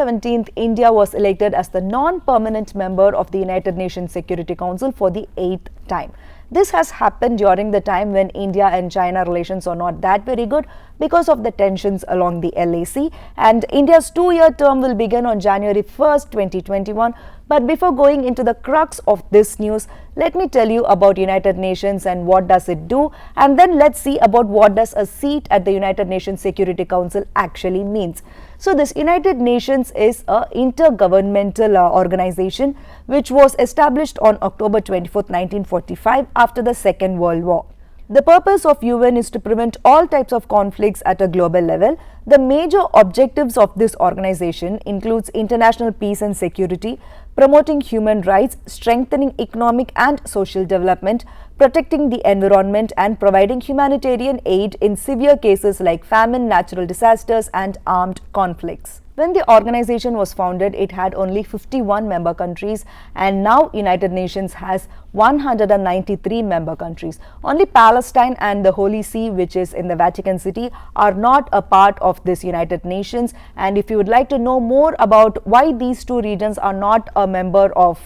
17th, India was elected as the non-permanent member of the United Nations Security Council for the 8th time. This has happened during the time when India and China relations are not that very good because of the tensions along the LAC, and India's 2-year term will begin on January 1st, 2021. But before going into the crux of this news, let me tell you about United Nations and what does it do, and then let's see about what does a seat at the United Nations Security Council actually means. So this United Nations is an intergovernmental organization which was established on October 24, 1945 after the Second World War. The purpose of UN is to prevent all types of conflicts at a global level. The major objectives of this organization includes international peace and security, promoting human rights, strengthening economic and social development, protecting the environment, and providing humanitarian aid in severe cases like famine, natural disasters, and armed conflicts. When the organization was founded, it had only 51 member countries, and now United Nations has 193 member countries. Only Palestine and the Holy See, which is in the Vatican City, are not a part of this United Nations. And if you would like to know more about why these two regions are not a member of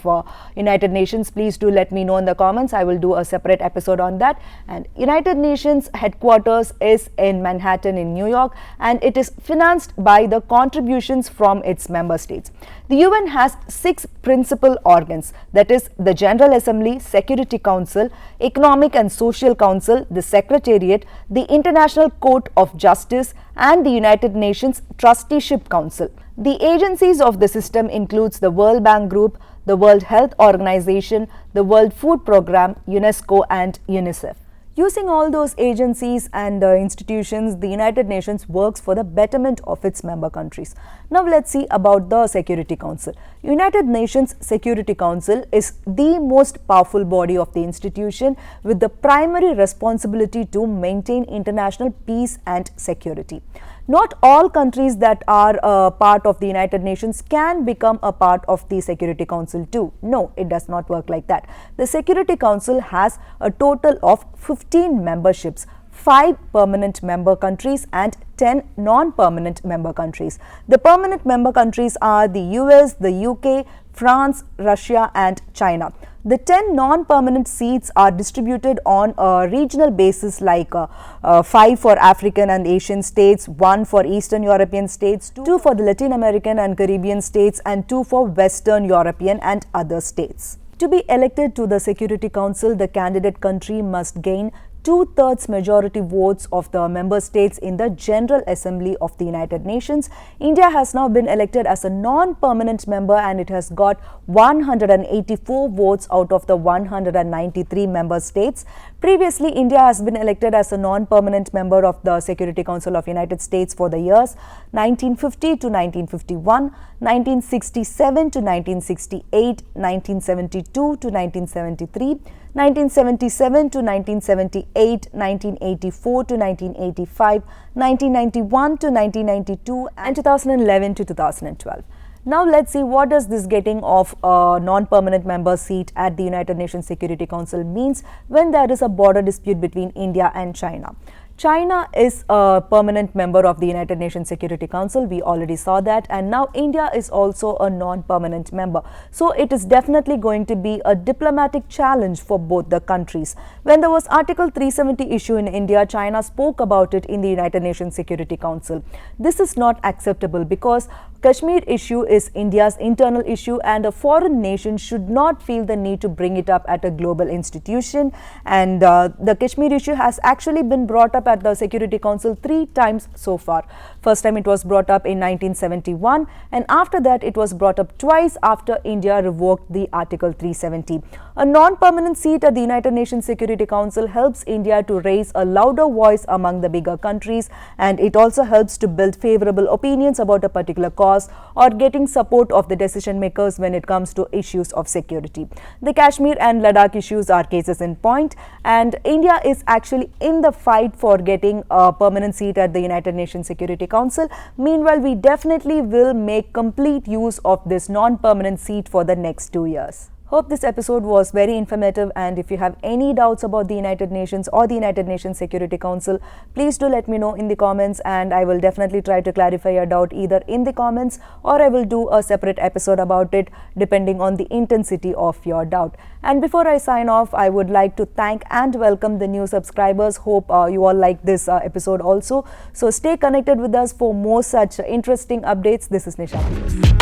United Nations, please do let me know in the comments. I will do a separate episode on that. And United Nations headquarters is in Manhattan in New York, and it is financed by the contributions from its member states. The UN has 6 principal organs, that is the General Assembly, Security Council, Economic and Social Council, the Secretariat, the International Court of Justice, and the United Nations Trusteeship Council. The agencies of the system includes the World Bank Group, the World Health Organization, the World Food Programme, UNESCO, and UNICEF. Using all those agencies and institutions, the United Nations works for the betterment of its member countries. Now let's see about the Security Council. United Nations Security Council is the most powerful body of the institution with the primary responsibility to maintain international peace and security. Not all countries that are part of the United Nations can become a part of the Security Council too. No, it does not work like that. The Security Council has a total of 15 memberships, 5 permanent member countries and 10 non-permanent member countries. The permanent member countries are the US, the UK, France, Russia, and China. The 10 non-permanent seats are distributed on a regional basis, like 5 for African and Asian states, 1 for Eastern European states, 2 for the Latin American and Caribbean states, and 2 for Western European and other states. To be elected to the Security Council, the candidate country must gain 2/3 majority votes of the member states in the General Assembly of the United Nations. India has now been elected as a non-permanent member, and it has got 184 votes out of the 193 member states. Previously, India has been elected as a non-permanent member of the Security Council of United States for the years 1950 to 1951, 1967 to 1968, 1972 to 1973, 1977 to 1978, 1984 to 1985, 1991 to 1992, and 2011 to 2012. Now let's see what does this getting of a non-permanent member seat at the United Nations Security Council means when there is a border dispute between India and China. China is a permanent member of the United Nations Security Council. We already saw that, and now India is also a non-permanent member. So it is definitely going to be a diplomatic challenge for both the countries. When there was Article 370 issue in India, China spoke about it in the United Nations Security Council. This is not acceptable because Kashmir issue is India's internal issue, and a foreign nation should not feel the need to bring it up at a global institution. And the Kashmir issue has actually been brought up at the Security Council 3 times so far. First time it was brought up in 1971, and after that it was brought up twice after India revoked the Article 370. A non-permanent seat at the United Nations Security Council helps India to raise a louder voice among the bigger countries, and it also helps to build favorable opinions about a particular cause or getting support of the decision makers when it comes to issues of security. The Kashmir and Ladakh issues are cases in point, and India is actually in the fight for getting a permanent seat at the United Nations Security Council. Meanwhile, we definitely will make complete use of this non-permanent seat for the next 2 years. Hope this episode was very informative, and if you have any doubts about the United Nations or the United Nations Security Council, please do let me know in the comments, and I will definitely try to clarify your doubt either in the comments or I will do a separate episode about it depending on the intensity of your doubt. And before I sign off, I would like to thank and welcome the new subscribers. Hope you all like this episode also. So stay connected with us for more such interesting updates. This is Nisha.